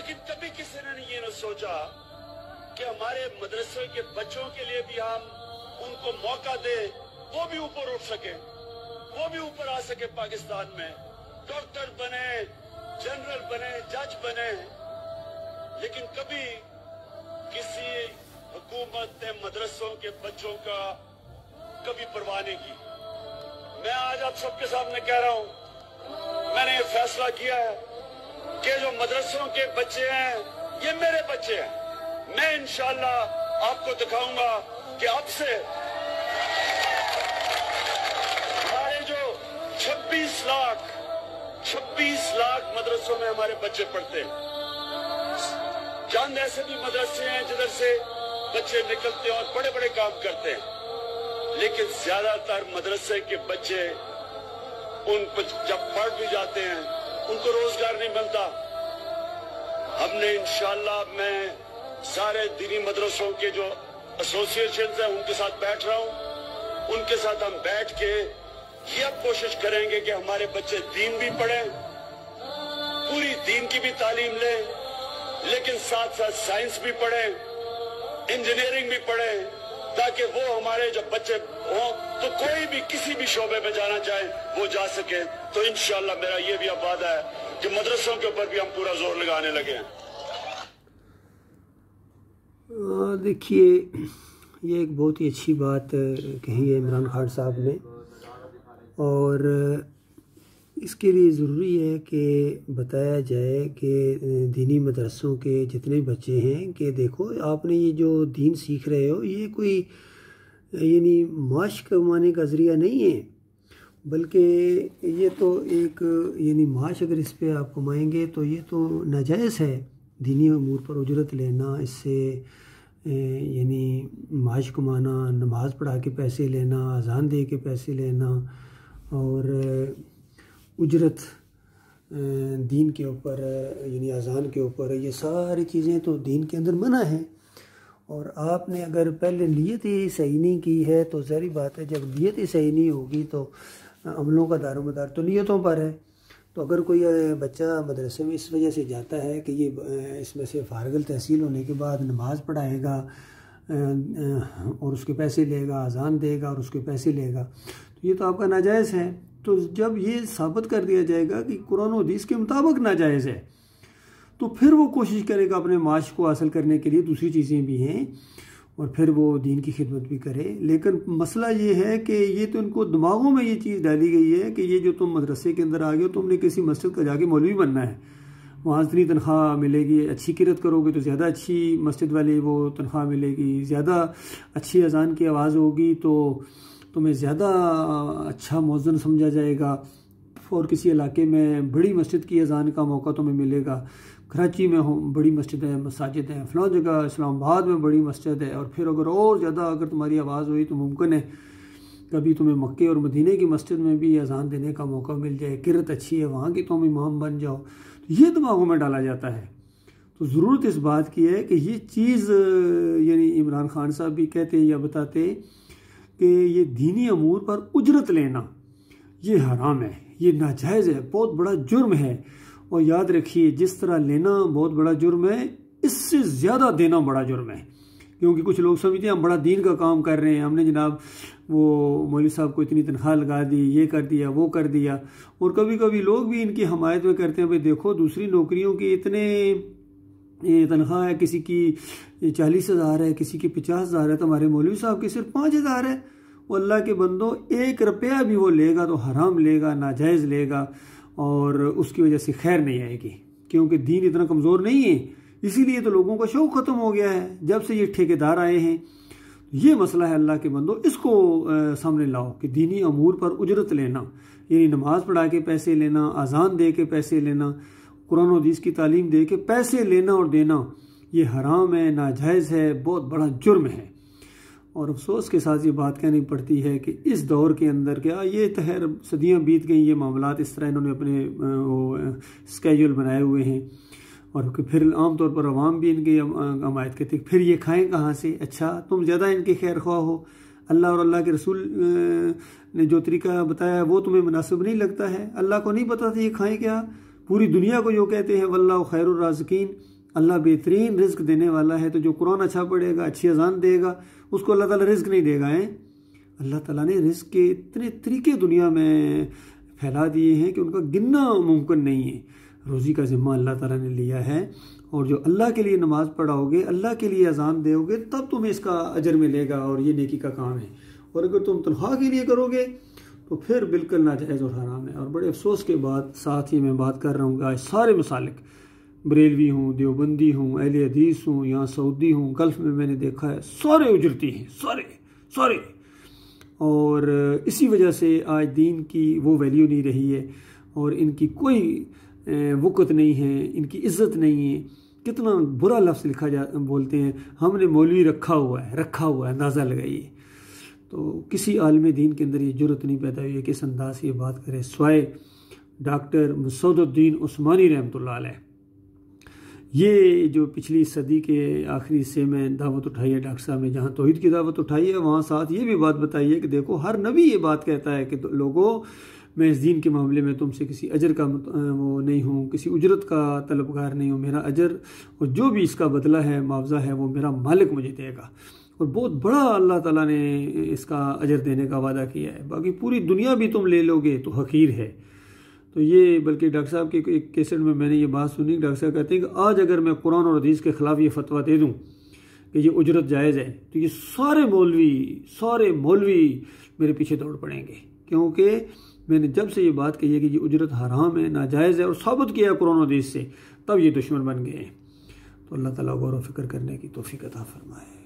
लेकिन कभी किसी ने ये न सोचा कि हमारे मदरसे के बच्चों के लिए भी हम उनको मौका दे, वो भी ऊपर उठ सके, वो भी ऊपर आ सके, पाकिस्तान में डॉक्टर बने, जनरल बने, जज बने। लेकिन कभी किसी हुकूमत ने मदरसों के बच्चों का कभी परवाह नहीं की। मैं आज आप सबके सामने कह रहा हूं, मैंने ये फैसला किया है कि जो मदरसों के बच्चे हैं ये मेरे बच्चे हैं। मैं इंशाअल्लाह आपको दिखाऊंगा कि अब से हमारे जो 26 लाख मदरसों में हमारे बच्चे पढ़ते हैं। चंद ऐसे भी मदरसे हैं जिधर से बच्चे निकलते हैं और बड़े बड़े काम करते हैं, लेकिन ज्यादातर मदरसे के बच्चे उन जब पढ़ भी जाते हैं उनको रोजगार नहीं मिलता। हमने इंशाअल्लाह, मैं सारे दीनी मदरसों के जो एसोसिएशन है उनके साथ बैठ रहा हूं, उनके साथ हम बैठ के ये अब कोशिश करेंगे कि हमारे बच्चे दीन भी पढ़ें, पूरी दीन की भी तालीम लें, लेकिन साथ साथ साइंस भी पढ़ें, इंजीनियरिंग भी पढ़ें, ताकि वो हमारे जब बच्चे हों तो कोई भी किसी भी शोबे में जाना चाहे वो जा सके। तो इंशाअल्लाह मेरा ये भी अब वादा है कि मदरसों के ऊपर भी हम पूरा जोर लगाने लगे हैं। देखिए, ये एक बहुत ही अच्छी बात कही है इमरान खान साहब ने, और इसके लिए ज़रूरी है कि बताया जाए कि दीनी मदरसों के जितने बच्चे हैं कि देखो, आपने ये जो दीन सीख रहे हो ये कोई यानी माश कमाने का ज़रिया नहीं है, बल्कि ये तो एक यानी माश अगर इस पे आप कमाएंगे तो ये तो नाजायज़ है। दीनी अमूर पर उजरत लेना, इससे यानी माश कमाना, नमाज़ पढ़ा के पैसे लेना, अजान दे के पैसे लेना और उजरत दीन के ऊपर यानी अजान के ऊपर, ये सारी चीज़ें तो दीन के अंदर मना है। और आपने अगर पहले नीयत ही सही नहीं की है तो ज़ाहिर बात है, जब नीयत ही सही नहीं होगी तो अमलों का दारोमदार तो नीयतों पर है। तो अगर कोई बच्चा मदरसे में इस वजह से जाता है कि ये इसमें से फारगल तहसील होने के बाद नमाज़ पढ़ाएगा और उसके पैसे लेगा, अजान देगा और उसके पैसे लेगा, तो ये तो आपका नाजायज़ है। तो जब ये साबित कर दिया जाएगा कि कुरान और हदीस के मुताबिक नाजायज़ है, तो फिर वो कोशिश करेगा अपने माश को हासिल करने के लिए, दूसरी चीज़ें भी हैं, और फिर वो दीन की खिदमत भी करे। लेकिन मसला ये है कि ये तो इनको दिमागों में ये चीज़ डाली गई है कि ये जो तुम मदरसे के अंदर आ गए हो, तुमने किसी मस्जिद का जाके मौलवी बनना है, वहाँ इतनी तनख्वाह मिलेगी, अच्छी किरत करोगे तो ज़्यादा अच्छी मस्जिद वाली वो तनख्वाह मिलेगी, ज़्यादा अच्छी अजान की आवाज़ होगी तो तुम्हें ज़्यादा अच्छा मौज़न समझा जाएगा, और किसी इलाके में बड़ी मस्जिद की अजान का मौका तुम्हें मिलेगा। कराची में बड़ी मस्जिद है, मसाजिद हैं, फ़लाँ जगह इस्लामाबाद में बड़ी मस्जिद है, और फिर अगर और ज़्यादा अगर तुम्हारी आवाज़ हुई तो मुमकिन है कभी तुम्हें मक्के और मदीने की मस्जिद में भी अजान देने का मौका मिल जाए, किरत अच्छी है वहाँ की, तुम इमाम बन जाओ। तो ये दिमागों में डाला जाता है। तो ज़रूरत इस बात की है कि ये चीज़ यानी इमरान खान साहब भी कहते या बताते कि ये दीनी अमूर पर उजरत लेना ये हराम है, ये नाजायज़ है, बहुत बड़ा जुर्म है। और याद रखिए, जिस तरह लेना बहुत बड़ा जुर्म है, इससे ज़्यादा देना बड़ा जुर्म है। क्योंकि कुछ लोग समझते हैं हम बड़ा दीन का काम कर रहे हैं, हमने जनाब वो मौलवी साहब को इतनी तनख्वाह लगा दी, ये कर दिया, वो कर दिया। और कभी कभी लोग भी इनकी हमायत में करते हैं, भाई देखो दूसरी नौकरियों की इतने तनख्वाह है, किसी की 40,000 है, किसी की 50,000 है, तो हमारे मौलवी साहब की सिर्फ 5,000 है। वो अल्लाह के बंदो, 1 रुपया भी वो लेगा तो हराम लेगा, नाजायज़ लेगा, और उसकी वजह से खैर नहीं आएगी, क्योंकि दीन इतना कमज़ोर नहीं है। इसीलिए तो लोगों का शौक़ ख़त्म हो गया है जब से ये ठेकेदार आए हैं। ये मसला है अल्लाह के बंदो, इसको सामने लाओ कि दीनी अमूर पर उजरत लेना, यानी नमाज़ पढ़ा के पैसे लेना, अजान दे के पैसे लेना, कुरान और हदीस की तालीम दे के पैसे लेना और देना, ये हराम है, नाजायज़ है, बहुत बड़ा जुर्म है। और अफसोस के साथ ये बात कहनी पड़ती है कि इस दौर के अंदर क्या, ये तहर सदियाँ बीत गई, ये मामलात इस तरह इन्होंने अपने वो स्केड्यूल बनाए हुए हैं, और फिर आम तौर पर अवाम भी इनकी हमायत करती है। फिर ये खाएं कहाँ से? अच्छा, तुम ज़्यादा इनके खैर ख्वाह हो, अल्लाह और अल्लाह के रसूल ने जो तरीका बताया वो तुम्हें मुनासिब नहीं लगता है। अल्लाह को नहीं पता था ये खाएं क्या? पूरी दुनिया को जो कहते हैं वल्लाहु खैरुर राज़िकीन, اللہ بہترین رزق دینے والا ہے، تو جو قرآن اچھا پڑھے گا، اچھی اذان دے گا، اس کو اللہ تعالیٰ رزق نہیں دے گا۔ اللہ تعالیٰ نے رزق کے اتنے طریقے دنیا میں پھیلا دیے ہیں کہ ان کا گننا ممکن نہیں ہے۔ روزی کا ذمہ اللہ تعالیٰ نے لیا ہے، اور جو اللہ کے لیے نماز پڑھاؤ گے، اللہ کے لیے اذان دو گے، تب تمہیں اس کا اجر ملے گا، اور یہ نیکی کا کام ہے۔ اور اگر تم تنخواہ کے لیے کرو گے تو پھر بالکل ناجائز اور حرام ہے۔ اور بڑے افسوس کے بعد ساتھ ہی میں بات کر رہا ہوں کہ آج سارے مسالک، بریلوی ہوں، دیوبندی ہوں، اہل حدیث ہوں، یہاں سعودی ہوں، گلف میں نے دیکھا ہے، سارے اجرتی ہیں، سارے۔ اور اسی وجہ سے آج دین کی وہ ویلیو نہیں رہی ہے، اور ان کی کوئی وقت نہیں ہے، ان کی عزت نہیں ہے۔ کتنا برا لفظ بولتے ہیں، ہم نے مولوی رکھا ہوا ہے، اندازہ لگائیے۔ تو کسی عالم دین کے اندر یہ جرت نہیں پیدا ہوئی ہے کہ اس انداز سے یہ بات کرے، سوائے ڈاکٹر مسعود الدین عثمانی رحمۃ اللہ علیہ۔ یہ جو پچھلی صدی کے آخری حصے میں دعوت اٹھائی ہے ڈاکٹر صاحب نے، جہاں توحید کی دعوت اٹھائی ہے، وہاں ساتھ یہ بھی بات بتائی ہے کہ دیکھو ہر نبی یہ بات کہتا ہے کہ لوگوں، میں اس دین کے معاملے میں تم سے کسی اجر کا وہ نہیں ہوں، کسی اجرت کا طلبگار نہیں ہوں۔ میرا اجر اور جو بھی اس کا بدلہ ہے، معاوضہ ہے، وہ میرا مالک مجھے دے گا، اور بہت بڑا اللہ تعالیٰ نے اس کا اجر دینے کا وعدہ کیا ہے۔ باقی پوری دنیا بھی تم لے لو گے تو حقیر ہے۔ تو یہ بلکہ ڈاکٹر صاحب کے ایک کیسٹ میں نے یہ بات سنی، ڈاکٹر صاحب کہتے ہیں کہ آج اگر میں قرآن اور حدیث کے خلاف یہ فتویٰ دے دوں کہ یہ اجرت جائز ہے، تو یہ سارے مولوی میرے پیچھے دوڑ پڑیں گے، کیونکہ میں نے جب سے یہ بات کہی ہے کہ یہ اجرت حرام ہے، ناجائز ہے، اور ثابت کیا ہے قرآن و حدیث سے، تب یہ دشمن بن گئے ہیں۔ تو اللہ تعالیٰ غور و فکر کرنے کی توفیق عطا فرمائے۔